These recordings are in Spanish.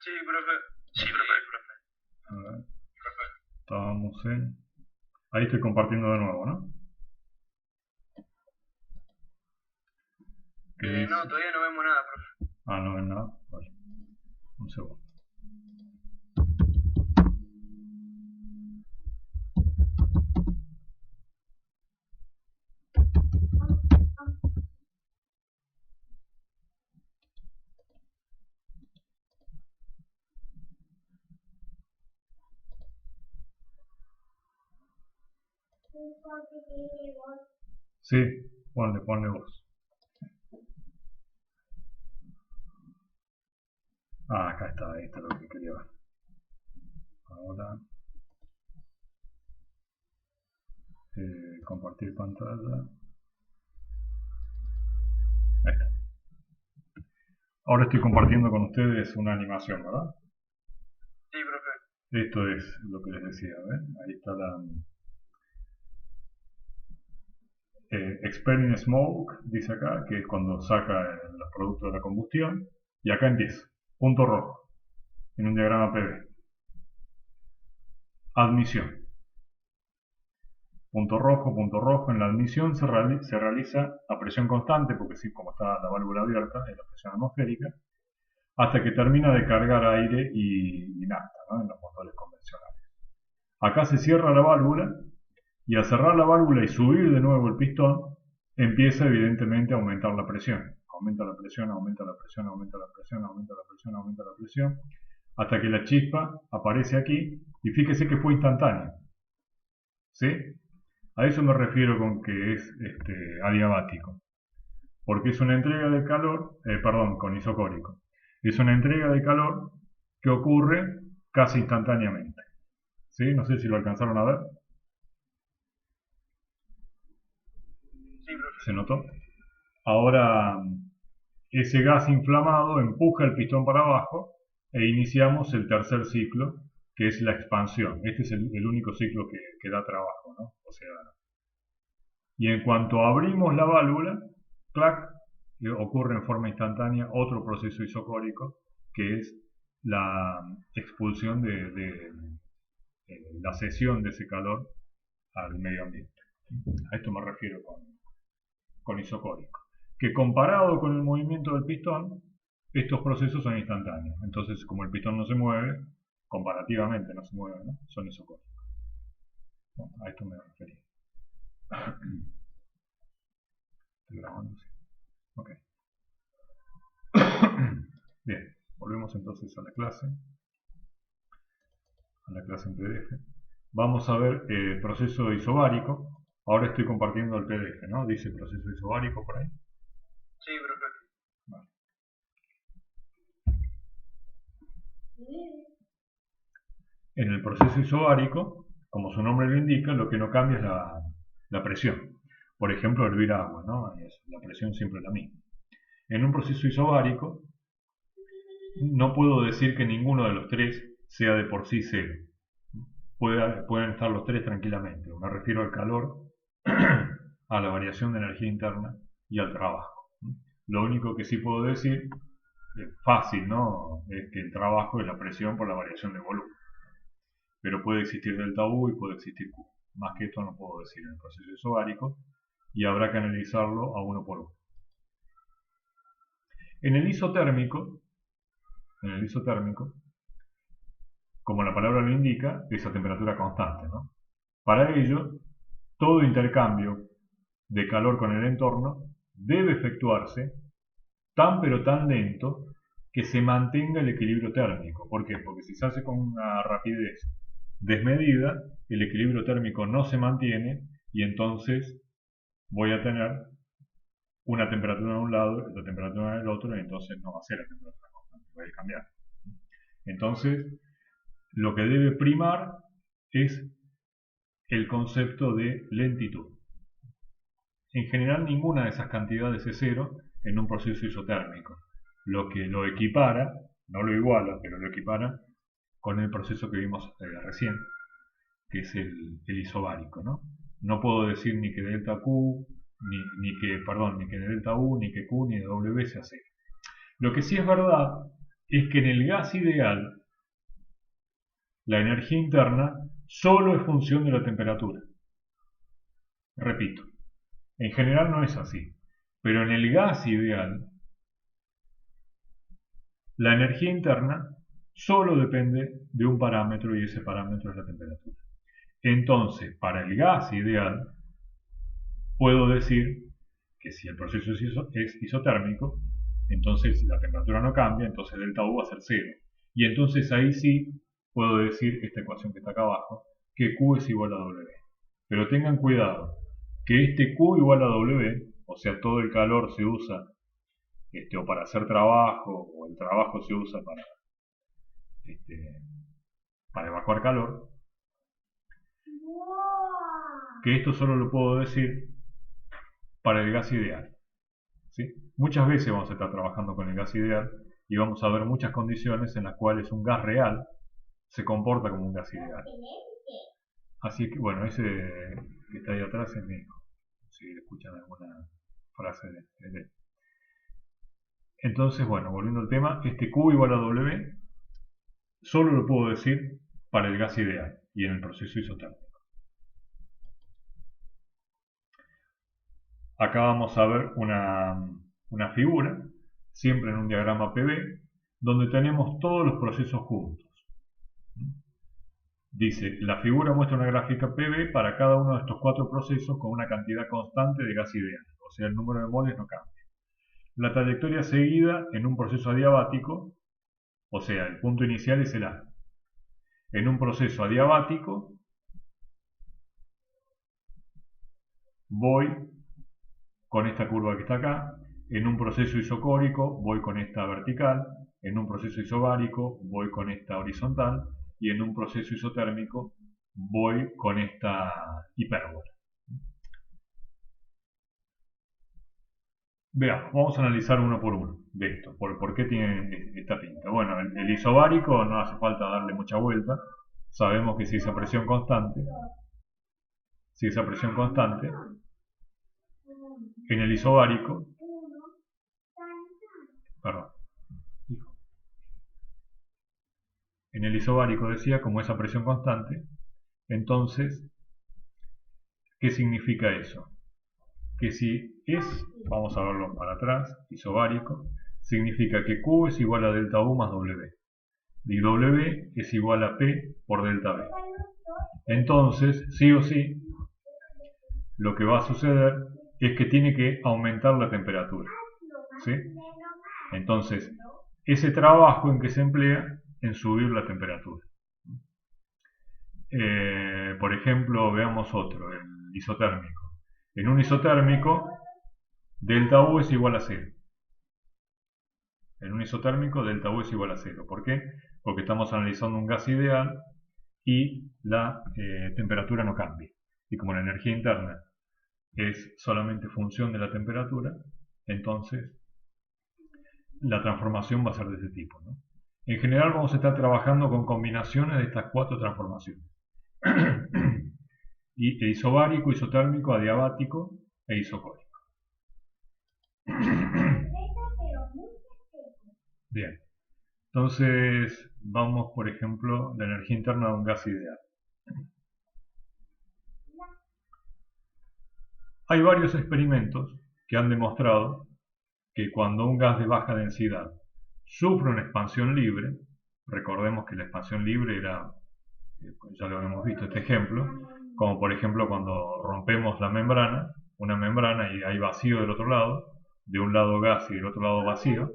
Sí, profe. Sí, profe. A ver, estábamos en... Ahí estoy compartiendo de nuevo, ¿no? ¿Qué dice? No, todavía no vemos nada, profe. Ah, no ven nada. Vale. Un segundo. Sí, ponle vos. Ah, acá está, ahí está lo que quería ver. Ahora, compartir pantalla. Ahí está. Ahora estoy compartiendo con ustedes una animación, ¿verdad? Sí, profe. Esto es lo que les decía, ¿ven? Ahí está la Experiment Smoke, dice acá, que es cuando saca los productos de la combustión. Y acá empieza, punto rojo, en un diagrama PV. Admisión. Punto rojo, en la admisión se realiza a presión constante, porque sí, como está la válvula abierta, es la presión atmosférica, hasta que termina de cargar aire y nafta, ¿no? En los motores convencionales. Acá se cierra la válvula y al cerrar la válvula y subir de nuevo el pistón, empieza evidentemente a aumentar la presión. Aumenta la presión, aumenta la presión, aumenta la presión, aumenta la presión, aumenta la presión, hasta que la chispa aparece aquí y fíjese que fue instantáneo. ¿Sí? A eso me refiero con que es adiabático, porque es una entrega de calor, perdón, con isocórico. Es una entrega de calor que ocurre casi instantáneamente. ¿Sí? No sé si lo alcanzaron a ver. Sí, profe. ¿Se notó? Ahora, ese gas inflamado empuja el pistón para abajo e iniciamos el tercer ciclo, que es la expansión. Este es el único ciclo que da trabajo, ¿no? O sea, y en cuanto abrimos la válvula, clac, ocurre en forma instantánea otro proceso isocórico, que es la expulsión de la cesión de ese calor al medio ambiente. A esto me refiero con isocórico. Que comparado con el movimiento del pistón, estos procesos son instantáneos. Entonces, como el pistón no se mueve, comparativamente no se mueve, ¿no? Son isocóricos. Bueno, a esto me refería. Estoy grabando, sí. Ok. Bien, volvemos entonces a la clase en PDF. Vamos a ver proceso isobárico. Ahora estoy compartiendo el PDF, ¿no? Dice proceso isobárico por ahí. Sí, profe. Vale. En el proceso isobárico, como su nombre lo indica, lo que no cambia es la presión. Por ejemplo, hervir agua, ¿no? La presión siempre es la misma. En un proceso isobárico, no puedo decir que ninguno de los tres sea de por sí cero. Pueden estar los tres tranquilamente. Me refiero al calor, a la variación de energía interna y al trabajo. Lo único que sí puedo decir, fácil, ¿no? Es que el trabajo es la presión por la variación de volumen. Pero puede existir delta U y puede existir Q. Más que esto no puedo decir en el proceso isobárico y habrá que analizarlo a uno por uno. En el isotérmico, como la palabra lo indica, es a temperatura constante, ¿no? Para ello, todo intercambio de calor con el entorno debe efectuarse tan pero tan lento que se mantenga el equilibrio térmico. ¿Por qué? Porque si se hace con una rapidez desmedida, el equilibrio térmico no se mantiene y entonces voy a tener una temperatura en un lado y otra temperatura en el otro y entonces no va a ser la temperatura constante, va a ir cambiando. Entonces, lo que debe primar es el concepto de lentitud. En general, ninguna de esas cantidades es cero en un proceso isotérmico, lo que lo equipara, no lo iguala, pero lo equipara con el proceso que vimos recién, que es el isobárico, ¿no? No puedo decir ni que delta Q, ni que delta U, ni que Q, ni W sea cero. Lo que sí es verdad es que en el gas ideal la energía interna solo es función de la temperatura. Repito, en general no es así, pero en el gas ideal la energía interna solo depende de un parámetro y ese parámetro es la temperatura. Entonces, para el gas ideal, puedo decir que si el proceso es isotérmico, entonces la temperatura no cambia, entonces delta U va a ser 0. Y entonces ahí sí puedo decir esta ecuación que está acá abajo, que Q es igual a W. Pero tengan cuidado, que este Q igual a W, o sea, todo el calor se usa o para hacer trabajo, o el trabajo se usa para evacuar calor, que esto solo lo puedo decir para el gas ideal. ¿Sí? Muchas veces vamos a estar trabajando con el gas ideal y vamos a ver muchas condiciones en las cuales un gas real se comporta como un gas ideal. Así que, bueno, ese que está ahí atrás es mi hijo, si escuchan alguna frase de él. Entonces, bueno, volviendo al tema, este Q igual a W solo lo puedo decir para el gas ideal y en el proceso isotérmico. Acá vamos a ver una figura, siempre en un diagrama PV, donde tenemos todos los procesos juntos. Dice, la figura muestra una gráfica PV para cada uno de estos 4 procesos con una cantidad constante de gas ideal, o sea, el número de moles no cambia. La trayectoria seguida en un proceso adiabático, o sea, el punto inicial es el A. En un proceso adiabático, voy con esta curva que está acá. En un proceso isocórico, voy con esta vertical. En un proceso isobárico, voy con esta horizontal. Y en un proceso isotérmico, voy con esta hipérbola. Veamos, vamos a analizar uno por uno de esto. ¿Por qué tiene esta pinta? Bueno, el isobárico no hace falta darle mucha vuelta. Sabemos que si esa presión constante, en el isobárico, en el isobárico decía, como esa presión constante, entonces, ¿qué significa eso? Que si es, vamos a verlo para atrás, isobárico, significa que Q es igual a delta U más W. Y W es igual a P por delta B. Entonces, sí o sí, lo que va a suceder es que tiene que aumentar la temperatura. ¿Sí? Entonces, ese trabajo en que se emplea en subir la temperatura. Por ejemplo, veamos otro, el isotérmico. En un isotérmico, delta U es igual a 0. En un isotérmico, delta U es igual a 0. ¿Por qué? Porque estamos analizando un gas ideal y la temperatura no cambia. Y como la energía interna es solamente función de la temperatura, entonces la transformación va a ser de ese tipo, ¿no? En general vamos a estar trabajando con combinaciones de estas 4 transformaciones. Y isobárico, isotérmico, adiabático e isocórico. Bien. Entonces vamos, por ejemplo, la energía interna de un gas ideal. Hay varios experimentos que han demostrado que cuando un gas de baja densidad sufre una expansión libre, recordemos que la expansión libre era, ya lo hemos visto este ejemplo, como por ejemplo cuando rompemos la membrana, una membrana y hay vacío del otro lado, de un lado gas y del otro lado vacío,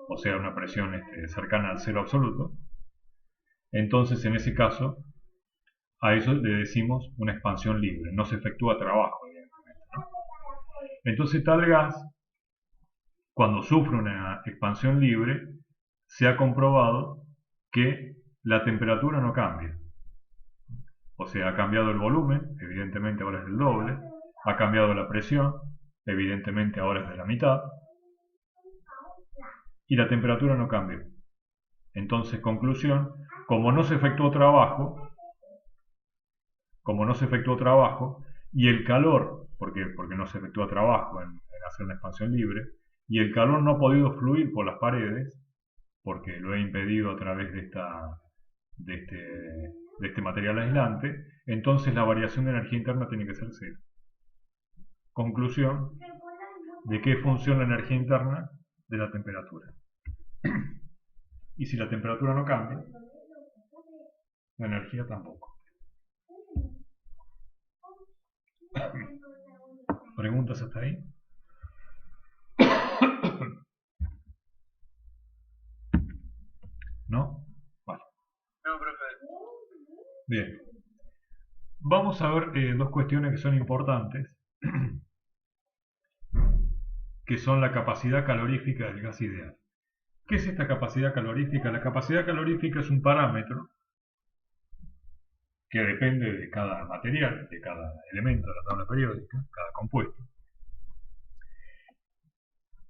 o sea una presión cercana al cero absoluto, entonces en ese caso a eso le decimos una expansión libre, no se efectúa trabajo evidentemente, ¿no? Entonces tal gas, cuando sufre una expansión libre, se ha comprobado que la temperatura no cambia. O sea, ha cambiado el volumen, evidentemente ahora es del doble, ha cambiado la presión, evidentemente ahora es de la mitad, y la temperatura no cambia. Entonces, conclusión, como no se efectuó trabajo, y el calor, porque no se efectúa trabajo en hacer una expansión libre, y el calor no ha podido fluir por las paredes, porque lo he impedido a través de este material aislante, entonces la variación de energía interna tiene que ser cero. Conclusión de qué funciona la energía interna de la temperatura. Y si la temperatura no cambia, la energía tampoco. ¿Preguntas hasta ahí? ¿No? Vale. No, profe. Bien. Vamos a ver dos cuestiones que son importantes, que son la capacidad calorífica del gas ideal. ¿Qué es esta capacidad calorífica? La capacidad calorífica es un parámetro que depende de cada material, de cada elemento de la tabla periódica, cada compuesto,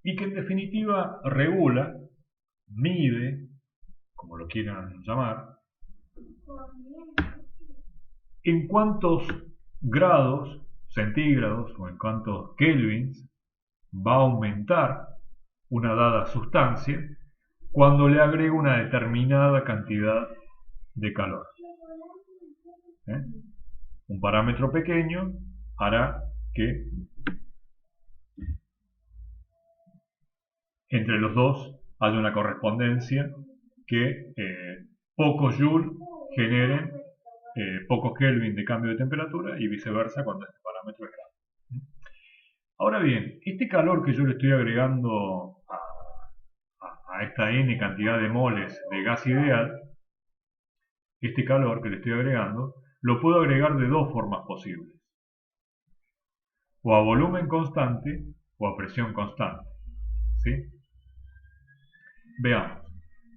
y que en definitiva regula, mide, como lo quieran llamar, en cuántos grados centígrados o en cuántos kelvins va a aumentar una dada sustancia cuando le agrego una determinada cantidad de calor. Un parámetro pequeño hará que entre los dos haya una correspondencia que pocos Joule generen pocos Kelvin de cambio de temperatura y viceversa cuando este parámetro es grande. Ahora bien, este calor que yo le estoy agregando a esta n cantidad de moles de gas ideal, este calor que le estoy agregando, lo puedo agregar de dos formas posibles. O a volumen constante o a presión constante. ¿Sí? Veamos.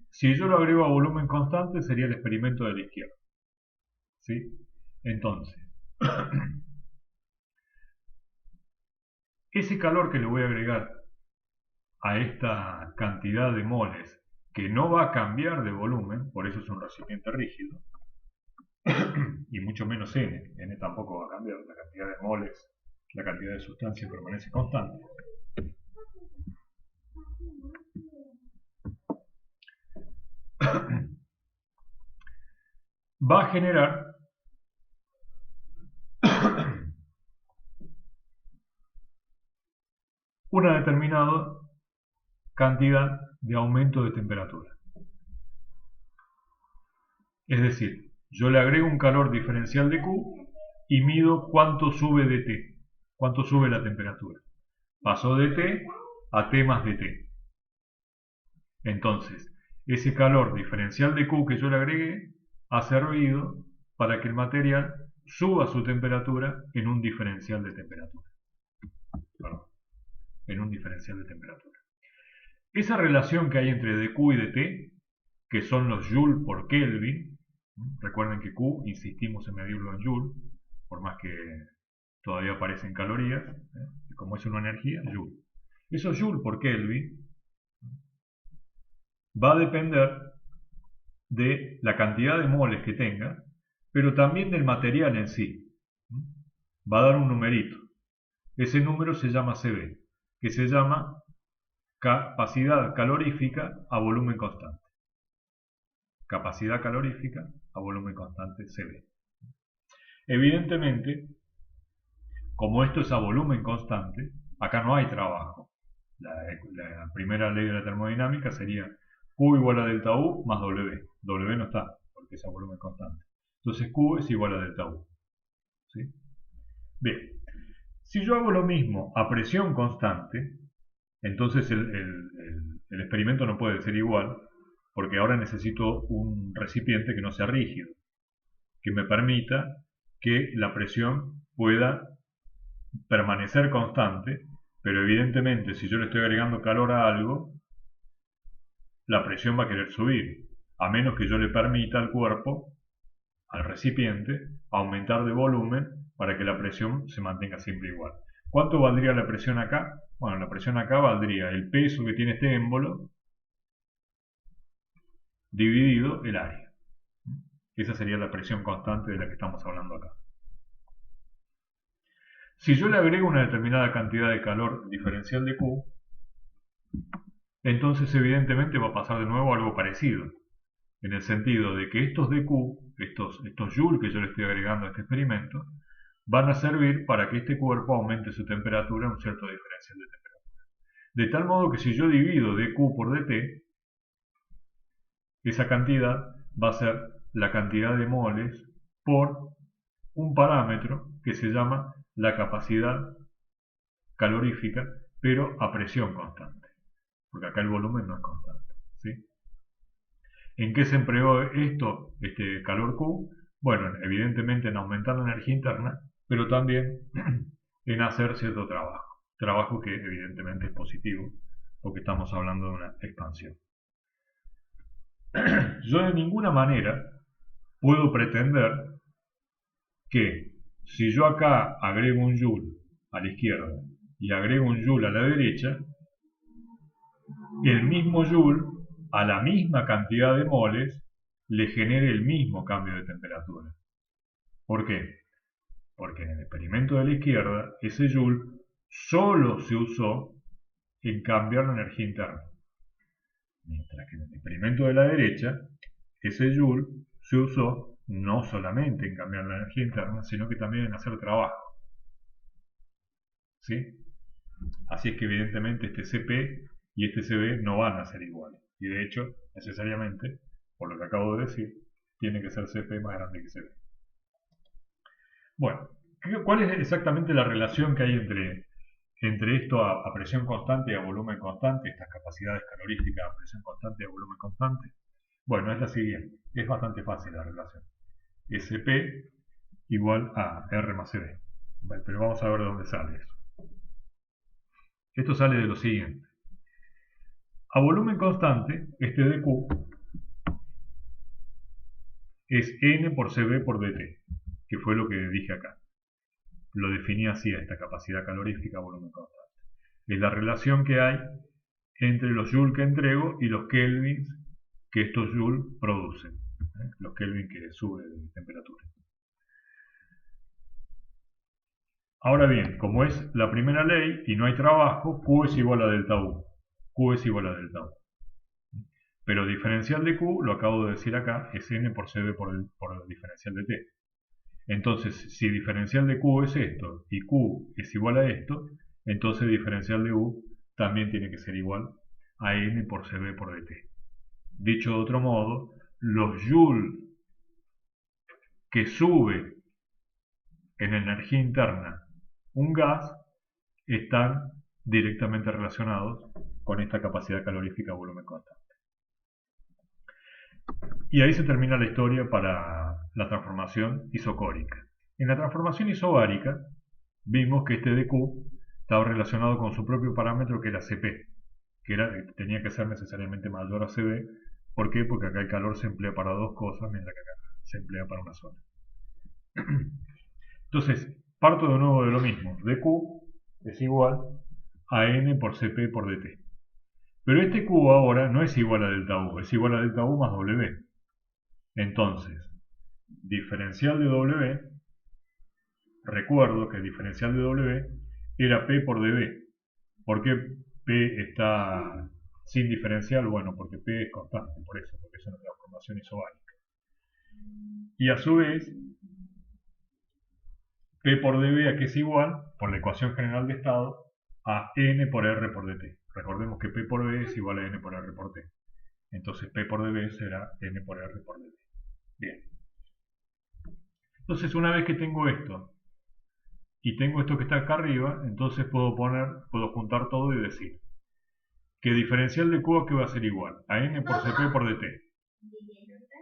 Si yo lo agrego a volumen constante sería el experimento de la izquierda. ¿Sí? Entonces, ese calor que le voy a agregar a esta cantidad de moles que no va a cambiar de volumen, por eso es un recipiente rígido, y mucho menos n tampoco va a cambiar, la cantidad de moles, la cantidad de sustancia permanece constante. Va a generar una determinada cantidad de aumento de temperatura. Es decir, yo le agrego un calor diferencial de Q y mido cuánto sube de T, cuánto sube la temperatura. Pasó de T a T más de T. Entonces, ese calor diferencial de Q que yo le agregué ha servido para que el material suba su temperatura en un diferencial de temperatura. Perdón, en un diferencial de temperatura. Esa relación que hay entre dQ y dt, que son los Joule por Kelvin, recuerden que Q insistimos en medirlo en Joule, por más que todavía aparecen calorías, como es una energía, Joule. Esos Joule por Kelvin va a depender de la cantidad de moles que tenga, pero también del material en sí. Va a dar un numerito. Ese número se llama CB, que se llama capacidad calorífica a volumen constante. Capacidad calorífica a volumen constante CB. Evidentemente, como esto es a volumen constante, acá no hay trabajo. La primera ley de la termodinámica sería Q igual a delta U más W. W no está, porque es a volumen constante. Entonces Q es igual a delta U. ¿Sí? Bien, si yo hago lo mismo a presión constante, entonces el experimento no puede ser igual, porque ahora necesito un recipiente que no sea rígido, que me permita que la presión pueda permanecer constante, pero evidentemente si yo le estoy agregando calor a algo, la presión va a querer subir, a menos que yo le permita al cuerpo, al recipiente, aumentar de volumen para que la presión se mantenga siempre igual. ¿Cuánto valdría la presión acá? Bueno, la presión acá valdría el peso que tiene este émbolo dividido el área. Esa sería la presión constante de la que estamos hablando acá. Si yo le agrego una determinada cantidad de calor diferencial de Q, entonces evidentemente va a pasar de nuevo algo parecido, en el sentido de que estos dQ, estos joules que yo le estoy agregando a este experimento, van a servir para que este cuerpo aumente su temperatura en un cierto diferencial de temperatura. De tal modo que si yo divido dQ por dt, esa cantidad va a ser la cantidad de moles por un parámetro que se llama la capacidad calorífica, pero a presión constante, porque acá el volumen no es constante, ¿sí? ¿En qué se empleó esto, este calor Q? Bueno, evidentemente en aumentar la energía interna, pero también en hacer cierto trabajo que evidentemente es positivo, porque estamos hablando de una expansión. Yo de ninguna manera puedo pretender que si yo acá agrego un joule a la izquierda y agrego un joule a la derecha, el mismo joule a la misma cantidad de moles le genere el mismo cambio de temperatura. ¿Por qué? Porque en el experimento de la izquierda ese joule solo se usó en cambiar la energía interna, mientras que en el experimento de la derecha ese joule se usó no solamente en cambiar la energía interna, sino que también en hacer trabajo. ¿Sí? Así es que evidentemente este CP y este CB no van a ser iguales. Y de hecho, necesariamente, por lo que acabo de decir, tiene que ser CP más grande que CB. Bueno, ¿cuál es exactamente la relación que hay entre esto a presión constante y a volumen constante, estas capacidades caloríficas a presión constante y a volumen constante? Bueno, es la siguiente. Es bastante fácil la relación. SP igual a R más CB. Bueno, pero vamos a ver de dónde sale eso. Esto sale de lo siguiente. A volumen constante, este dQ es N por CB por dt, que fue lo que dije acá. Lo definí así a esta capacidad calorífica a volumen constante. Es la relación que hay entre los joules que entrego y los kelvins que estos joules producen. Los kelvins que sube de temperatura. Ahora bien, como es la primera ley y no hay trabajo, Q es igual a delta U. Q es igual a delta U. Pero diferencial de Q, lo acabo de decir acá, es N por CB por el diferencial de T. Entonces, si diferencial de Q es esto y Q es igual a esto, entonces diferencial de U también tiene que ser igual a N por CB por dt. Dicho de otro modo, los joules que sube en energía interna un gas están directamente relacionados con esta capacidad calorífica a volumen constante. Y ahí se termina la historia para la transformación isocórica. En la transformación isobárica vimos que este dQ estaba relacionado con su propio parámetro que era Cp, que tenía que ser necesariamente mayor a Cb. ¿Por qué? Porque acá el calor se emplea para dos cosas, mientras que acá se emplea para una sola. Entonces, parto de nuevo de lo mismo. dQ es igual a N por Cp por dt. Pero este Q ahora no es igual a delta U, es igual a delta U más W. Entonces, diferencial de W, recuerdo que el diferencial de W era P por dB. ¿Por qué P está sin diferencial? Bueno, porque P es constante, por eso, porque es una transformación isobárica. Y a su vez, P por dB aquí es igual, por la ecuación general de estado, a N por R por dt. Recordemos que P por B es igual a N por R por T. Entonces P por dB será N por R por dt. Bien. Entonces una vez que tengo esto, y tengo esto que está acá arriba, entonces puedo juntar todo y decir que diferencial de Q que va a ser igual a N por Cp por dt.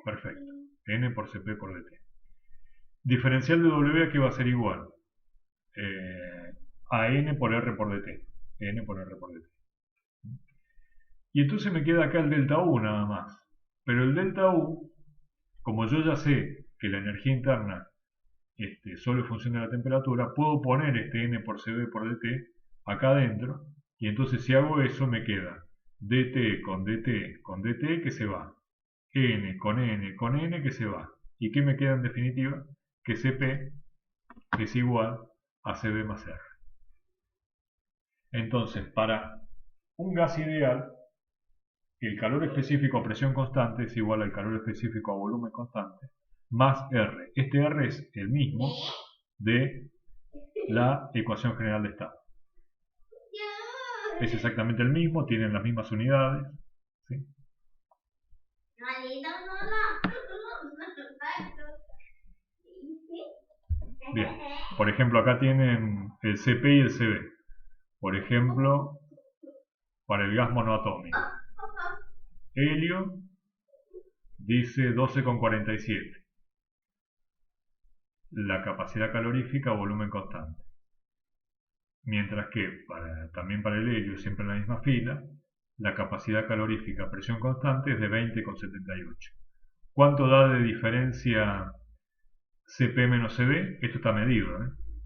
Perfecto. N por Cp por dt. Diferencial de W que va a ser igual a N por R por dt. N por R por dt. Y entonces me queda acá el delta U nada más. Pero el delta U, como yo ya sé que la energía interna solo en función de la temperatura, puedo poner este N por Cb por dt acá adentro, y entonces si hago eso me queda dt con dt con dt que se va, N con N con N que se va. ¿Y qué me queda en definitiva? Que Cp es igual a Cb más R. Entonces, para un gas ideal, el calor específico a presión constante es igual al calor específico a volumen constante, más R. Este R es el mismo de la ecuación general de estado. Es exactamente el mismo, tienen las mismas unidades, ¿sí? Bien, por ejemplo, acá tienen el CP y el CB. Por ejemplo, para el gas monoatómico. Helio dice 12,47. La capacidad calorífica a volumen constante. Mientras que también para el helio, siempre en la misma fila, la capacidad calorífica a presión constante es de 20,78. ¿Cuánto da de diferencia CP menos CB? Esto está medido,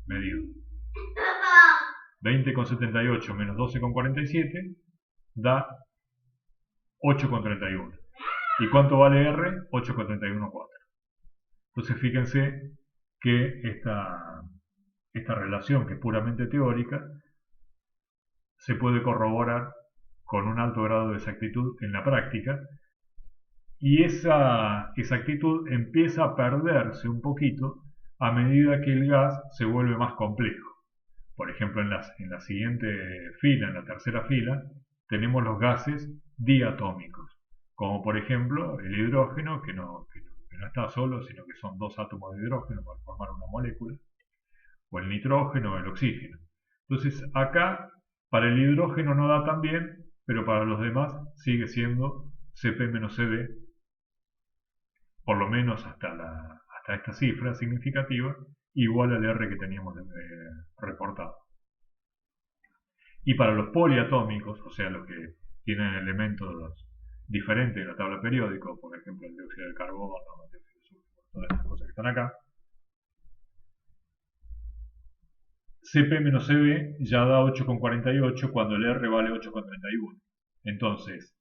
medido. 20,78 menos 12,47 da 8,31. ¿Y cuánto vale R? 8,314. Entonces fíjense que esta relación, que es puramente teórica, se puede corroborar con un alto grado de exactitud en la práctica, y esa exactitud empieza a perderse un poquito a medida que el gas se vuelve más complejo. Por ejemplo, en la siguiente fila, en la tercera fila, tenemos los gases diatómicos, como por ejemplo el hidrógeno, que no está solo, sino que son dos átomos de hidrógeno para formar una molécula, o el nitrógeno o el oxígeno. Entonces acá para el hidrógeno no da tan bien, pero para los demás sigue siendo Cp menos Cv, por lo menos hasta esta cifra significativa, igual al R que teníamos reportado. Y para los poliatómicos, o sea, los que tienen elementos diferentes de la tabla periódica, por ejemplo el dióxido de carbono, el dióxido de sulfuro, todas estas cosas que están acá, Cp menos Cv ya da 8,48 cuando el R vale 8,31. Entonces,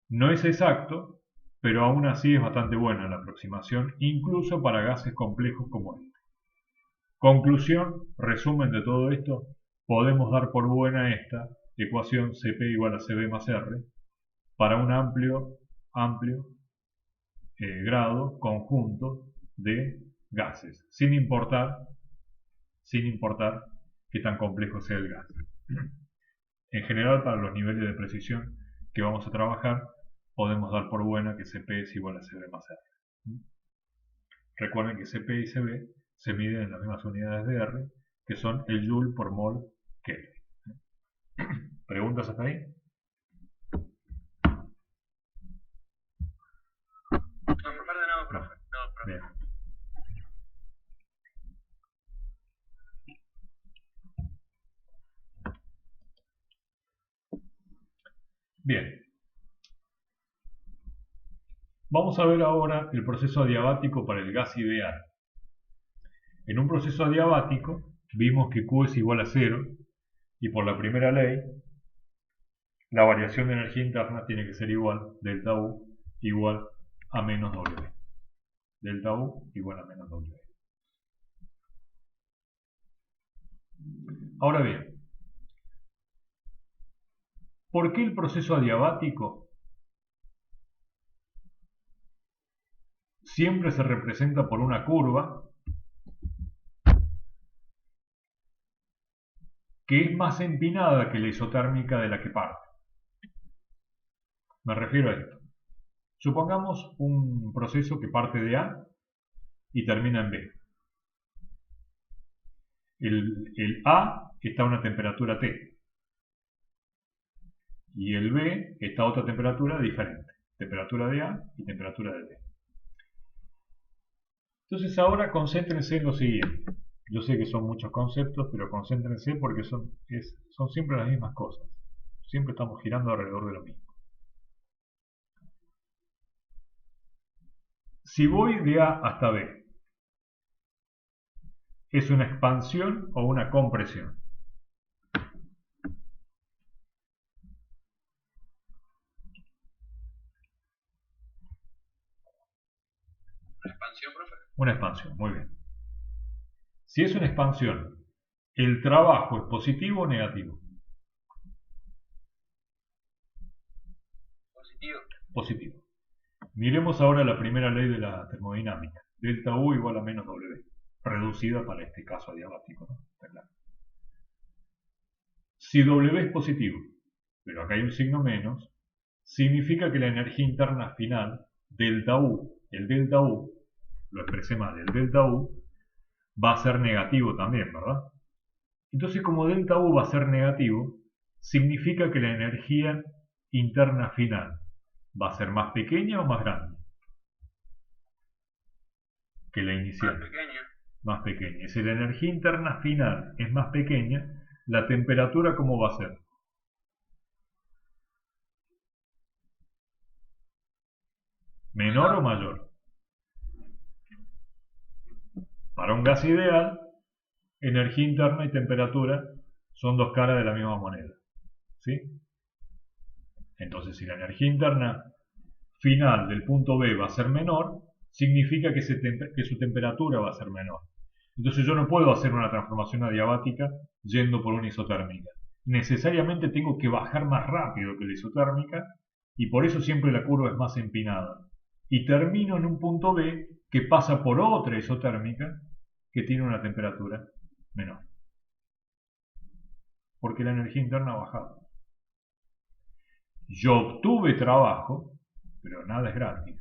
no es exacto, pero aún así es bastante buena la aproximación, incluso para gases complejos como este. Conclusión, resumen de todo esto, podemos dar por buena esta ecuación Cp igual a Cv más R para un amplio grado conjunto de gases, sin importar qué tan complejo sea el gas. En general, para los niveles de precisión que vamos a trabajar, podemos dar por buena que Cp es igual a Cv más R. Recuerden que Cp y Cv se miden en las mismas unidades de R, que son el joule por mol Kelvin. ¿Preguntas hasta ahí? No, profe, de nuevo, profe. No, profe. Bien. Bien. Vamos a ver ahora el proceso adiabático para el gas ideal. En un proceso adiabático vimos que Q es igual a 0 y por la primera ley la variación de energía interna tiene que ser igual, delta U igual a menos W. Delta U igual a menos W. Ahora bien, ¿por qué el proceso adiabático siempre se representa por una curva que es más empinada que la isotérmica de la que parte? Me refiero a esto. Supongamos un proceso que parte de A y termina en B. El A está a una temperatura T y el B está a otra temperatura diferente. Temperatura de A y temperatura de B. Entonces ahora concéntrense en lo siguiente. Yo sé que son muchos conceptos, pero concéntrense porque son siempre las mismas cosas. Siempre estamos girando alrededor de lo mismo. Si voy de A hasta B, ¿es una expansión o una compresión? ¿Una expansión, profe? Una expansión, muy bien. Si es una expansión, ¿el trabajo es positivo o negativo? Positivo. positivo. Miremos ahora la primera ley de la termodinámica. Delta U igual a menos W, reducida para este caso adiabático, ¿no? Está claro. Si W es positivo, pero acá hay un signo menos, significa que la energía interna final, delta U, el delta U, lo expresé mal, el delta U va a ser negativo también, ¿verdad? Entonces, como delta U va a ser negativo, significa que la energía interna final va a ser más pequeña o más grande que la inicial. Más pequeña. Más pequeña. Si la energía interna final es más pequeña, la temperatura ¿cómo va a ser? ¿Menor o mayor? Para un gas ideal, energía interna y temperatura son dos caras de la misma moneda. ¿Sí? Entonces, si la energía interna final del punto B va a ser menor, significa que su temperatura va a ser menor. Entonces yo no puedo hacer una transformación adiabática yendo por una isotérmica. Necesariamente tengo que bajar más rápido que la isotérmica y por eso siempre la curva es más empinada. Y termino en un punto B que pasa por otra isotérmica que tiene una temperatura menor. Porque la energía interna ha bajado. Yo obtuve trabajo, pero nada es gratis,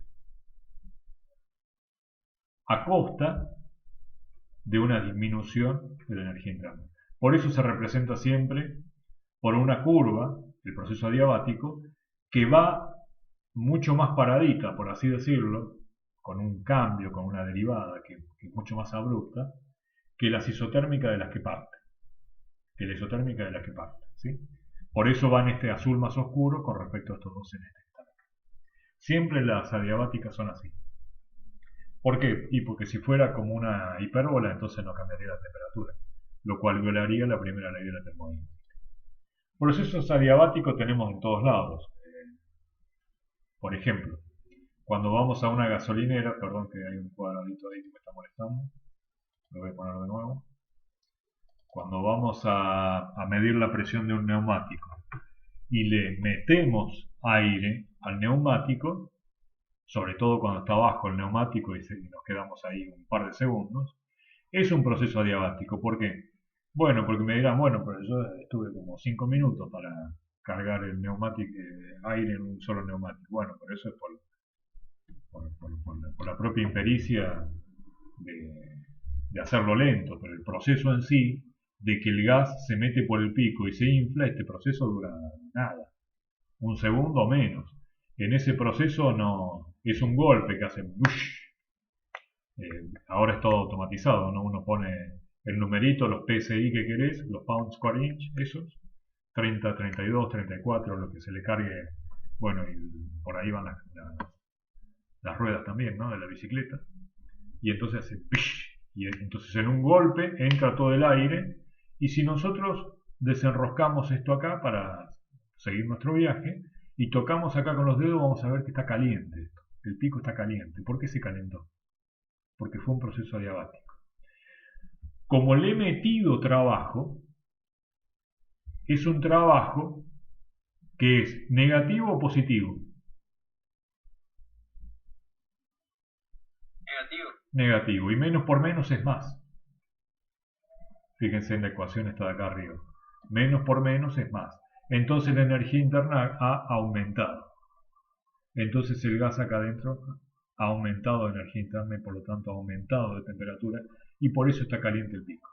a costa de una disminución de la energía interna. Por eso se representa siempre por una curva, el proceso adiabático, que va mucho más paradita, por así decirlo, con un cambio, con una derivada que es mucho más abrupta, que las isotérmicas de las que parte. ¿Sí? Por eso va en este azul más oscuro con respecto a estos dos en este estado. Siempre las adiabáticas son así. ¿Por qué? Y porque si fuera como una hipérbola, entonces no cambiaría la temperatura, lo cual violaría la primera ley de la termodinámica. Procesos adiabáticos tenemos en todos lados. Por ejemplo, cuando vamos a una gasolinera, perdón que hay un cuadradito ahí que me está molestando, lo voy a poner de nuevo. Cuando vamos a medir la presión de un neumático y le metemos aire al neumático, sobre todo cuando está bajo el neumático y nos quedamos ahí un par de segundos, es un proceso adiabático. ¿Por qué? Bueno, porque me dirán, bueno, pero yo estuve como 5 minutos para cargar el neumático, aire en un solo neumático. Bueno, pero eso es por la propia impericia de hacerlo lento, pero el proceso en sí, de que el gas se mete por el pico y se infla, este proceso dura nada, un segundo o menos. En ese proceso no es un golpe que hace bush. Ahora es todo automatizado, ¿no? Uno pone el numerito, los PSI que querés, los pounds square inch, esos, 30, 32, 34, lo que se le cargue, bueno, y por ahí van las ruedas también, ¿no? De la bicicleta. Y entonces hace pish, y entonces en un golpe entra todo el aire, y si nosotros desenroscamos esto acá para seguir nuestro viaje, y tocamos acá con los dedos, vamos a ver que está caliente esto. El pico está caliente. ¿Por qué se calentó? Porque fue un proceso adiabático. Como le he metido trabajo, es un trabajo que es negativo o positivo. Negativo. Negativo. Y menos por menos es más. Fíjense en la ecuación esta de acá arriba. Menos por menos es más. Entonces la energía interna ha aumentado. Entonces el gas acá adentro ha aumentado de energía interna y por lo tanto ha aumentado de temperatura y por eso está caliente el pico.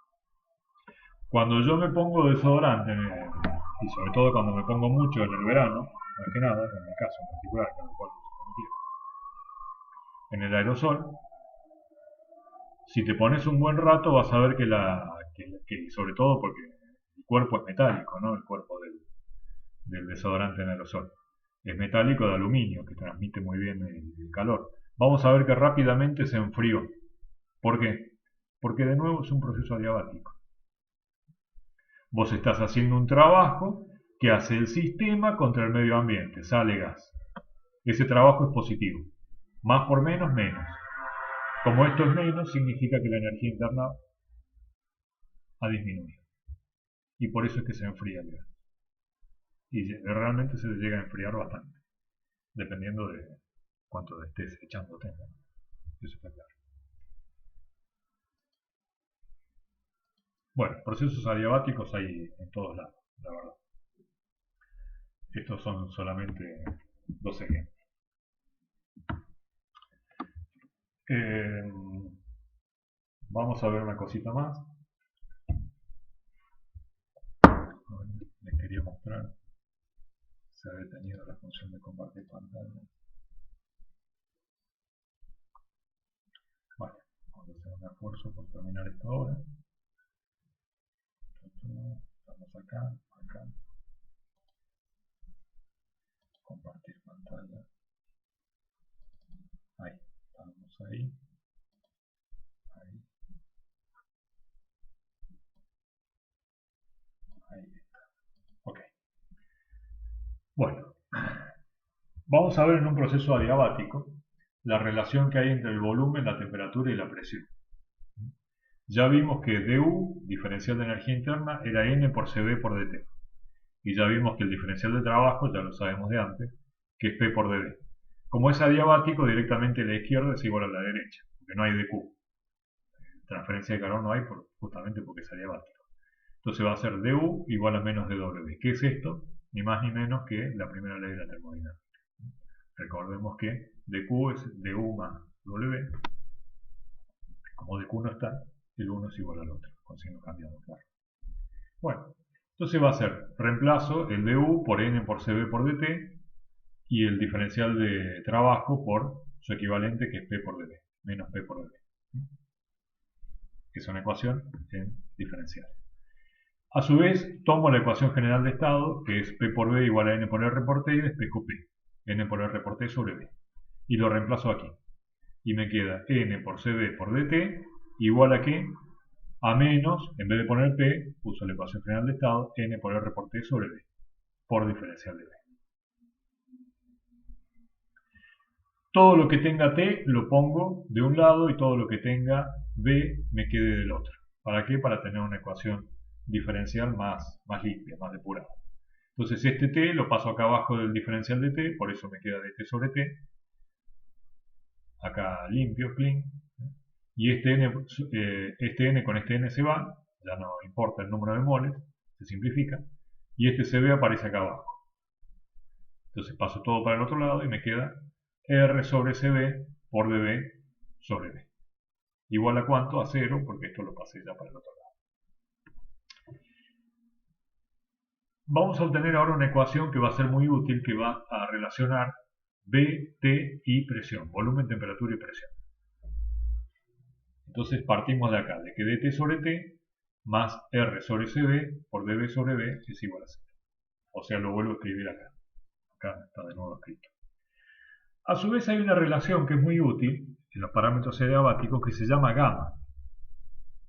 Cuando yo me pongo desodorante, y sobre todo cuando me pongo mucho en el verano, más que nada, en mi caso en particular, en el cual en el aerosol, si te pones un buen rato vas a ver que sobre todo porque el cuerpo es metálico, ¿no? El cuerpo del desodorante en aerosol. Es metálico de aluminio, que transmite muy bien el calor. Vamos a ver que rápidamente se enfrió. ¿Por qué? Porque de nuevo es un proceso adiabático. Vos estás haciendo un trabajo que hace el sistema contra el medio ambiente, sale gas. Ese trabajo es positivo. Más por menos, menos. Como esto es menos, significa que la energía interna ha disminuido. Y por eso es que se enfría el gas. Y realmente se llega a enfriar bastante. dependiendo de cuánto estés echándote, ¿no? Eso está claro. Bueno, procesos adiabáticos hay en todos lados, la verdad. Estos son solamente dos ejemplos. Vamos a ver una cosita más. Les quería mostrar. Se ha detenido la función de compartir pantalla. Bueno, vamos a hacer un esfuerzo por terminar esto ahora. Estamos acá. Compartir pantalla. Ahí, estamos ahí. Ahí está. Ok. Bueno, vamos a ver en un proceso adiabático la relación que hay entre el volumen, la temperatura y la presión. Ya vimos que dU, diferencial de energía interna, era N por CB por dt. Y ya vimos que el diferencial de trabajo, ya lo sabemos de antes, que es P por dB. Como es adiabático, directamente la izquierda es igual a la derecha, porque no hay dQ. Transferencia de calor no hay justamente porque es adiabático. Entonces va a ser dU igual a menos dW. ¿Qué es esto? Ni más ni menos que la primera ley de la termodinámica. Recordemos que dQ es dU más W. Como dQ no está, el uno es igual al otro, con signo cambiado, claro. Bueno, entonces va a ser reemplazo el dU por N por CB por dt y el diferencial de trabajo por su equivalente que es P por dB, menos P por dB. Que es una ecuación en diferencial. A su vez, tomo la ecuación general de estado, que es P por B igual a N por R por T, y despejo P, N por R por T sobre B. Y lo reemplazo aquí. Y me queda N por CB por dt igual a ¿qué? A menos, en vez de poner P, uso la ecuación general de estado, N por R por T sobre B, por diferencial de B. Todo lo que tenga T lo pongo de un lado y todo lo que tenga B me quede del otro. ¿Para qué? Para tener una ecuación diferencial más limpia, más depurada. Entonces este T lo paso acá abajo del diferencial de T, por eso me queda dt sobre T. Acá limpio, clean. Y este N con este N se va, ya no importa el número de moles, se simplifica. Y este CB aparece acá abajo. Entonces paso todo para el otro lado y me queda R sobre CB por dB sobre B. Igual a cuánto? A 0, porque esto lo pasé ya para el otro lado. Vamos a obtener ahora una ecuación que va a ser muy útil, que va a relacionar B, T y presión, volumen, temperatura y presión. Entonces partimos de acá, de que dt sobre T más R sobre CB por dB sobre B es igual a 0. O sea, lo vuelvo a escribir acá. Acá está de nuevo escrito. A su vez hay una relación que es muy útil en los parámetros adiabáticos que se llama gamma.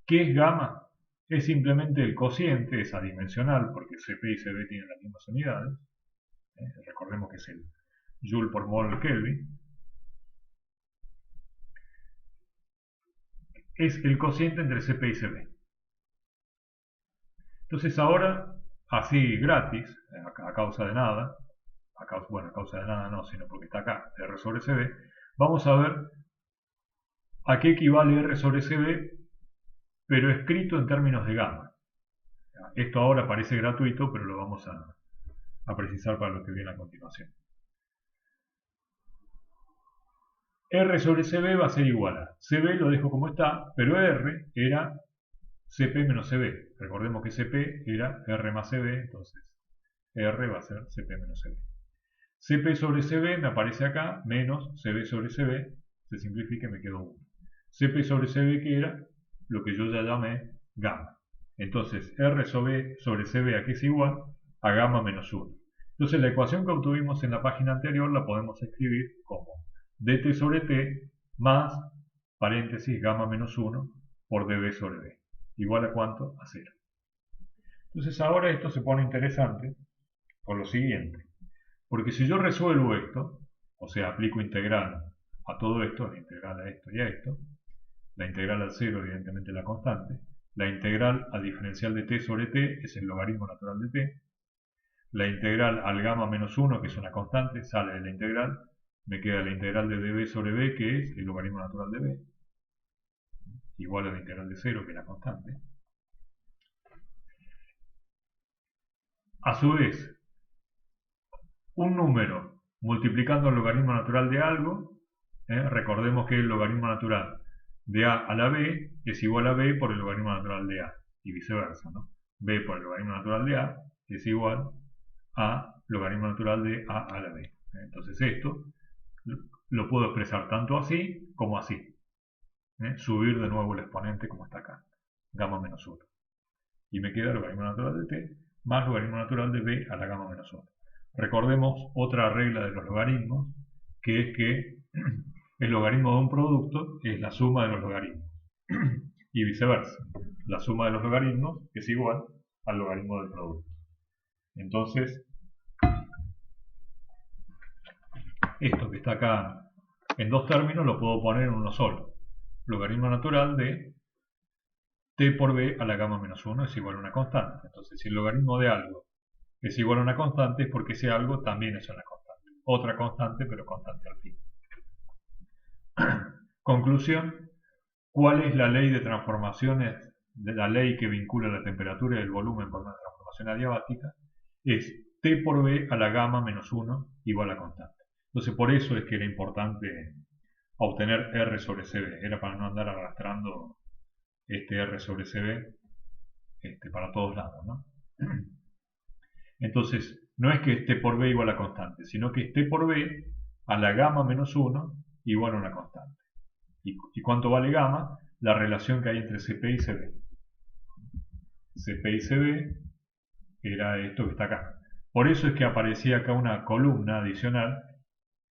¿Qué es gamma? Es simplemente el cociente, es adimensional, porque CP y CB tienen las mismas unidades. Recordemos que es el Joule por mol Kelvin. Es el cociente entre CP y CB. Entonces ahora, así gratis, a causa de nada, a causa de nada no, sino porque está acá, R sobre CB, vamos a ver a qué equivale R sobre CB, pero escrito en términos de gamma. Esto ahora parece gratuito, pero lo vamos a precisar para lo que viene a continuación. R sobre CB va a ser igual a CB, lo dejo como está, pero R era CP menos CB. Recordemos que CP era R más CB, entonces R va a ser CP menos CB. CP sobre CB me aparece acá, menos CB sobre CB, se simplifica y me quedó 1. CP sobre CB que era lo que yo ya llamé gamma. Entonces R sobre CB aquí es igual a gamma menos 1. Entonces la ecuación que obtuvimos en la página anterior la podemos escribir como dt sobre T más, paréntesis, gamma menos 1 por dB sobre B. ¿Igual a cuánto? A 0. Entonces ahora esto se pone interesante por lo siguiente. Porque si yo resuelvo esto, o sea, aplico integral a todo esto, la integral a esto y a esto, la integral al 0 evidentemente la constante, la integral al diferencial de t sobre t es el logaritmo natural de t, la integral al gamma menos 1, que es una constante, sale de la integral, me queda la integral de db sobre b, que es el logaritmo natural de b, igual a la integral de 0, que es la constante. A su vez, un número multiplicando el logaritmo natural de algo, recordemos que el logaritmo natural de a la b es igual a b por el logaritmo natural de a, y viceversa, ¿no? b por el logaritmo natural de a es igual a logaritmo natural de a la b. Entonces esto lo puedo expresar tanto así como así. Subir de nuevo el exponente como está acá, gamma menos 1. Y me queda logaritmo natural de t más logaritmo natural de b a la gamma menos 1. Recordemos otra regla de los logaritmos, que es que el logaritmo de un producto es la suma de los logaritmos. Y viceversa, la suma de los logaritmos es igual al logaritmo del producto. Entonces, esto que está acá en dos términos lo puedo poner en uno solo. Logaritmo natural de t por b a la gamma menos 1 es igual a una constante. Entonces, si el logaritmo de algo es igual a una constante, es porque ese algo también es una constante. Otra constante, pero constante al fin. Conclusión: ¿cuál es la ley de transformaciones, de la ley que vincula la temperatura y el volumen por una transformación adiabática? Es t por b a la gamma menos 1 igual a constante. Entonces, por eso es que era importante obtener R sobre CB. Era para no andar arrastrando este R sobre CB para todos lados, ¿no? Entonces, no es que t por b igual a constante, sino que es t por b a la gamma menos 1 igual a una constante. ¿Y cuánto vale gamma? La relación que hay entre CP y CB. CP y CB era esto que está acá. Por eso es que aparecía acá una columna adicional,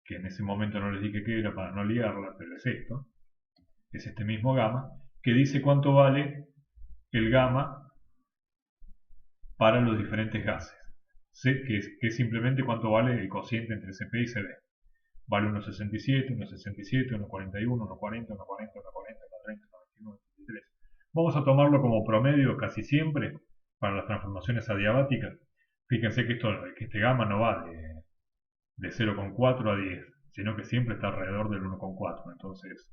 que en ese momento no les dije qué era para no liarla, pero es esto. Es este mismo gamma, que dice cuánto vale el gamma para los diferentes gases. Que es simplemente cuánto vale el cociente entre CP y CB. Vale 1,67, 1,67, 1,41, 1,40, 1,40, 1,40, 1,30, 1,29, 1,33. Vamos a tomarlo como promedio casi siempre para las transformaciones adiabáticas. Fíjense que este gamma no va de 0,4 a 10, sino que siempre está alrededor del 1,4. Entonces,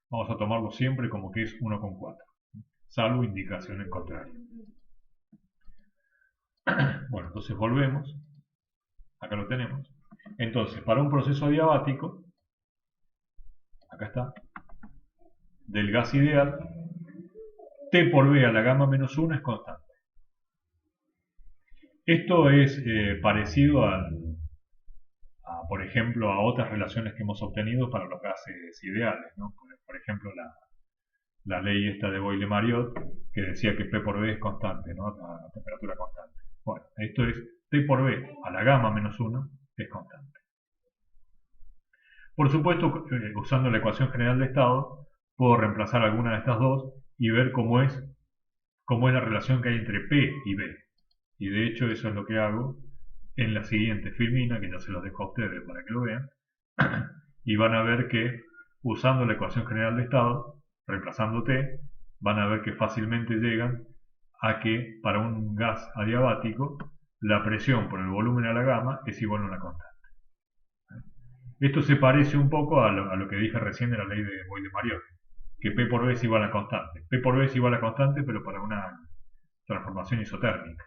vamos a tomarlo siempre como que es 1,4, salvo indicación en contrario. Bueno, entonces volvemos. Acá lo tenemos. Entonces, para un proceso adiabático, acá está, del gas ideal, T por B a la gamma menos 1 es constante. Esto es parecido por ejemplo, a otras relaciones que hemos obtenido para los gases ideales, ¿no? Por ejemplo, la ley esta de Boyle-Mariotte, que decía que P por B es constante, ¿no? A temperatura constante. Bueno, esto es T por B a la gamma menos 1 es constante. Por supuesto, usando la ecuación general de estado, puedo reemplazar alguna de estas dos y ver cómo es la relación que hay entre P y B. Y de hecho eso es lo que hago en la siguiente filmina, que ya se los dejo a ustedes para que lo vean. Y van a ver que usando la ecuación general de estado, reemplazando T, van a ver que fácilmente llegan a que para un gas adiabático la presión por el volumen a la gamma es igual a una constante. Esto se parece un poco a lo que dije recién de la ley de Boyle-Mariotte, que P por B es igual a constante. P por B es igual a constante, pero para una transformación isotérmica.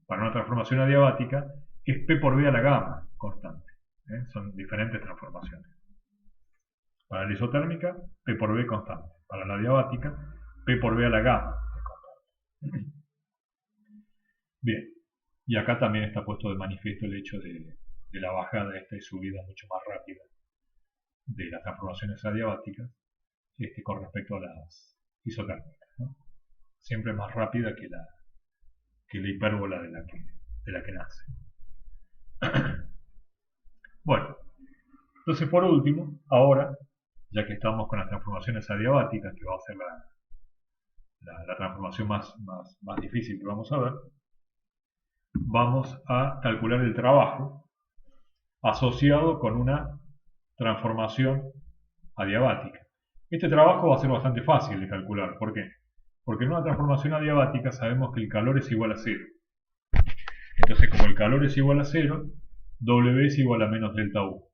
Para una transformación adiabática es P por B a la gamma constante. Son diferentes transformaciones. Para la isotérmica, P por B constante. Para la adiabática, P por B a la gamma es constante. Bien, y acá también está puesto de manifiesto el hecho de la bajada esta y subida mucho más rápida de las transformaciones adiabáticas con respecto a las isotérmicas, ¿no? Siempre más rápida que la hipérbola de la que nace. Bueno, entonces por último, ahora, ya que estamos con las transformaciones adiabáticas, que va a ser la transformación más difícil que vamos a ver, vamos a calcular el trabajo asociado con una transformación adiabática. Este trabajo va a ser bastante fácil de calcular. ¿Por qué? Porque en una transformación adiabática sabemos que el calor es igual a 0. Entonces, como el calor es igual a 0, W es igual a menos delta U.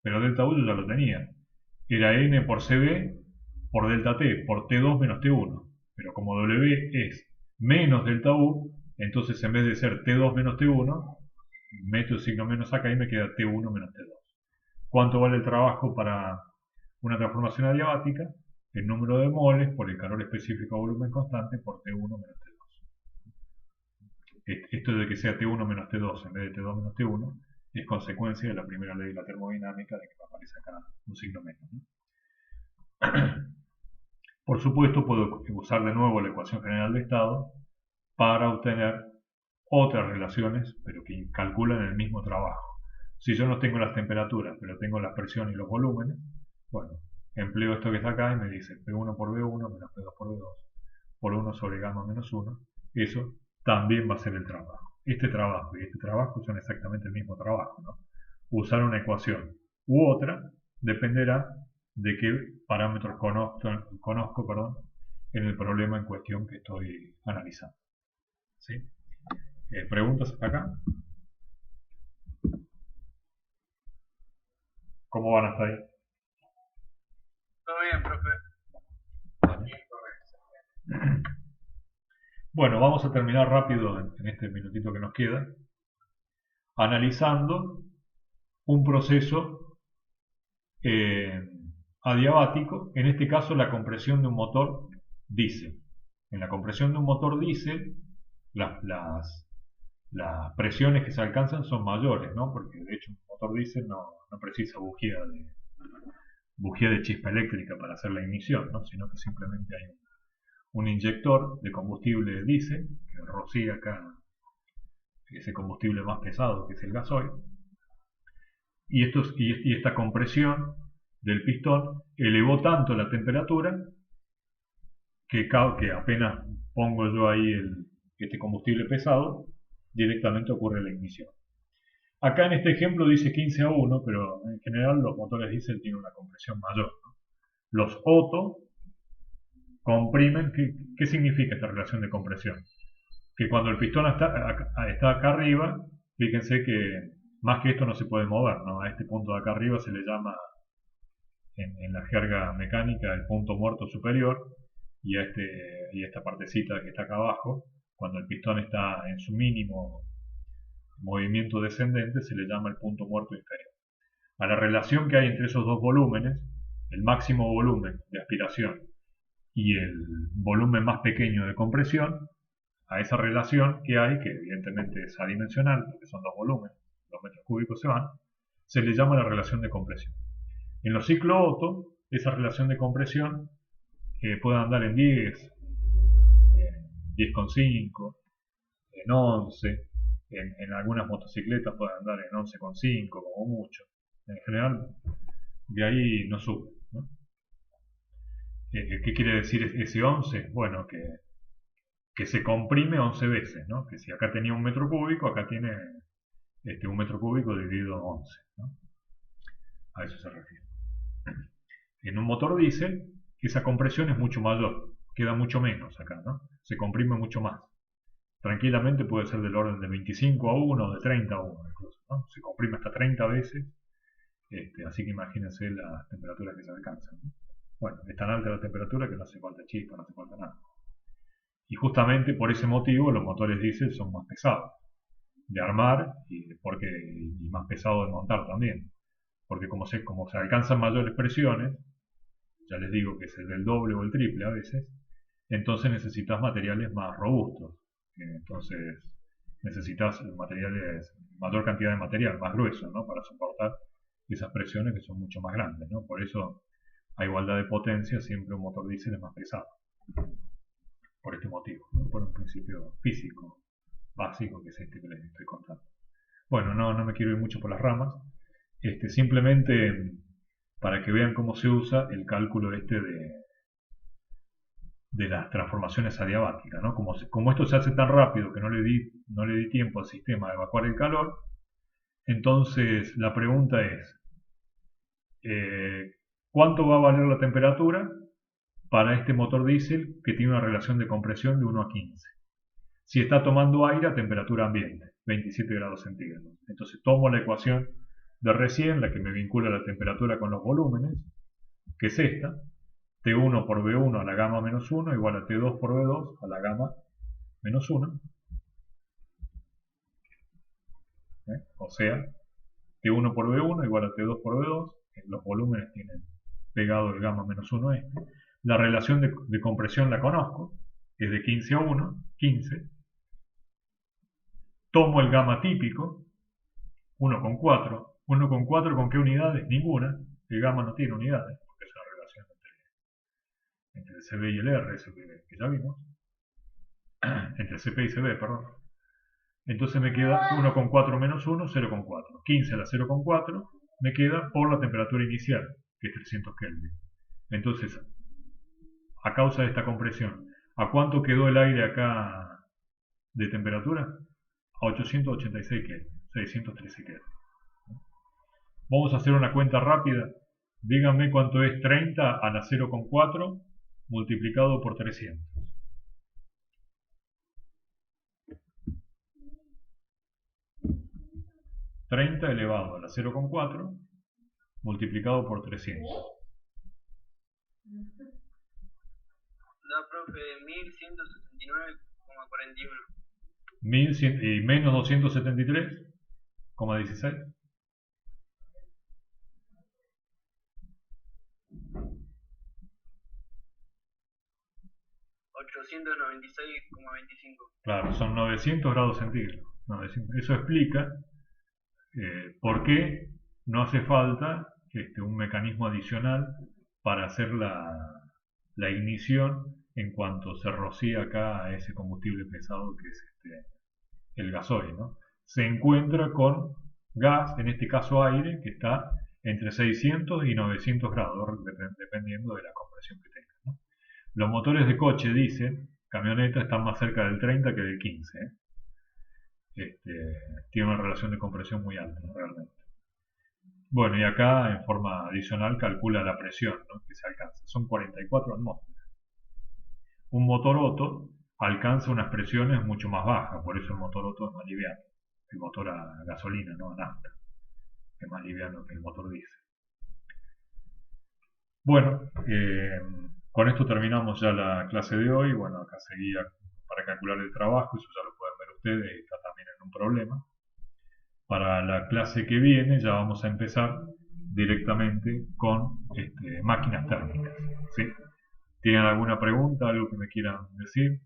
Pero delta U yo ya lo tenía. Era N por CB por delta T, por T2 menos T1. Pero como W es menos delta U, entonces en vez de ser T2 menos T1, meto el signo menos acá y me queda T1 menos T2. ¿Cuánto vale el trabajo para una transformación adiabática? El número de moles por el calor específico a volumen constante por T1 menos T2. Esto de que sea T1 menos T2 en vez de T2 menos T1 es consecuencia de la primera ley de la termodinámica, de que aparece acá un signo menos, ¿no? Por supuesto, puedo usar de nuevo la ecuación general de estado para obtener otras relaciones, pero que calculan el mismo trabajo. Si yo no tengo las temperaturas, pero tengo la presión y los volúmenes, bueno, empleo esto que está acá y me dice P1 por B1 menos P2 por B2 por 1 sobre gamma menos 1. Eso también va a ser el trabajo. Este trabajo y este trabajo son exactamente el mismo trabajo, ¿no? Usar una ecuación u otra dependerá de qué parámetros conozco en el problema en cuestión que estoy analizando. ¿Sí? ¿Preguntas hasta acá? ¿Cómo van hasta ahí? Todo bien, profe. Bueno, vamos a terminar rápido en este minutito que nos queda, analizando un proceso adiabático, en este caso la compresión de un motor diésel. En la compresión de un motor diésel, las presiones que se alcanzan son mayores, ¿no? Porque de hecho un motor diésel no precisa bujía de chispa eléctrica para hacer la ignición, ¿no? Sino que simplemente hay un inyector de combustible diésel que rocía acá ese combustible más pesado que es el gasoil, y esta compresión del pistón elevó tanto la temperatura que apenas pongo yo ahí este combustible pesado, directamente ocurre la ignición. Acá en este ejemplo dice 15:1, pero en general los motores diésel tienen una compresión mayor, ¿no? Los Otto comprimen. ¿Qué significa esta relación de compresión? Que cuando el pistón está acá arriba, fíjense que más que esto no se puede mover, ¿no? A este punto de acá arriba se le llama en la jerga mecánica el punto muerto superior, y esta partecita que está acá abajo, cuando el pistón está en su mínimo movimiento descendente, se le llama el punto muerto inferior. A la relación que hay entre esos dos volúmenes, el máximo volumen de aspiración y el volumen más pequeño de compresión, a esa relación que hay, que evidentemente es adimensional, porque son dos volúmenes, los metros cúbicos se van, se le llama la relación de compresión. En los ciclos Otto, esa relación de compresión puede andar en 10, en 10,5, en 11, en algunas motocicletas puede andar en 11,5 como mucho. En general, de ahí no sube, ¿no? ¿Qué quiere decir ese 11? Bueno, que se comprime 11 veces, ¿no? Que si acá tenía un metro cúbico, acá tiene un metro cúbico dividido en 11, ¿no? A eso se refiere. En un motor diésel, esa compresión es mucho mayor, queda mucho menos acá, ¿no? Se comprime mucho más. Tranquilamente puede ser del orden de 25:1 o de 30:1 incluso, ¿no? Se comprime hasta 30 veces, así que imagínense las temperaturas que se alcanzan, ¿no? Bueno, es tan alta la temperatura que no hace falta chispa, no hace falta nada. Y justamente por ese motivo los motores diésel son más pesados de armar y más pesados de montar también. Porque como se alcanzan mayores presiones, ya les digo que es el doble o el triple a veces, entonces necesitas materiales más robustos. Entonces necesitas mayor cantidad de material, más grueso, ¿no? Para soportar esas presiones que son mucho más grandes, ¿no? Por eso, a igualdad de potencia, siempre un motor diésel es más pesado. Por este motivo, ¿no? Por un principio físico básico que es este que les estoy contando. Bueno, no me quiero ir mucho por las ramas. Simplemente para que vean cómo se usa el cálculo de las transformaciones adiabáticas, ¿no? Como esto se hace tan rápido que no le di tiempo al sistema de evacuar el calor, entonces la pregunta es, ¿cuánto va a valer la temperatura para este motor diésel que tiene una relación de compresión de 1 a 15? Si está tomando aire a temperatura ambiente. 27 grados centígrados. Entonces tomo la ecuación de recién, la que me vincula la temperatura con los volúmenes, que es esta, T1 por V1 a la gamma menos 1 igual a T2 por V2 a la gamma menos 1. O sea, T1 por V1 igual a T2 por V2, los volúmenes tienen pegado el gamma menos 1 este. La relación de compresión la conozco, es de 15 a 1, 15. Tomo el gamma típico, 1,4. 1,4 ¿con qué unidades? Ninguna. El gamma no tiene unidades, porque es una relación entre el CB y el R, eso que ya vimos. Entre CP y CB, perdón. Entonces me queda 1,4 menos 1, 0,4. 15 a la 0,4 me queda por la temperatura inicial, que es 300 Kelvin. Entonces, a causa de esta compresión, ¿a cuánto quedó el aire acá de temperatura? A 886 Kelvin, 613 Kelvin. Vamos a hacer una cuenta rápida. Díganme cuánto es 30 a la 0,4 multiplicado por 300. 30 elevado a la 0,4 multiplicado por 300. Da, profe, 1179,41. 1100 y menos 273,16. $896,25. Claro, son 900 grados centígrados. 900. Eso explica por qué no hace falta un mecanismo adicional para hacer la ignición en cuanto se rocía acá ese combustible pesado que es el gasoil, ¿no? Se encuentra con gas, en este caso aire, que está entre 600 y 900 grados, dependiendo de la compresión que tenga, ¿no? Los motores de coche, dicen, camioneta, están más cerca del 30 que del 15, ¿eh? Tiene una relación de compresión muy alta, ¿no? Realmente. Bueno, y acá en forma adicional calcula la presión, ¿no?, que se alcanza. Son 44 atmósferas. Un motor Otto alcanza unas presiones mucho más bajas, por eso el motor Otto es más liviano. El motor a gasolina, no a nafta, es más liviano que el motor diésel. Bueno, con esto terminamos ya la clase de hoy. Bueno, acá seguía para calcular el trabajo, eso ya lo pueden ver ustedes, está también en un problema. Para la clase que viene ya vamos a empezar directamente con máquinas térmicas, ¿sí? ¿Tienen alguna pregunta, algo que me quieran decir?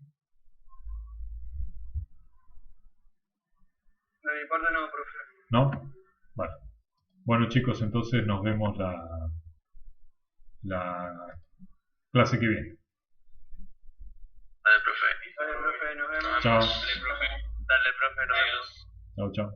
De mi parte no, profe. ¿No? Vale. Bueno, chicos, entonces nos vemos la clase que viene. Dale, profe. Dale, profe, nos vemos. Chao. Dale, profe, nos vemos. Chao, chao.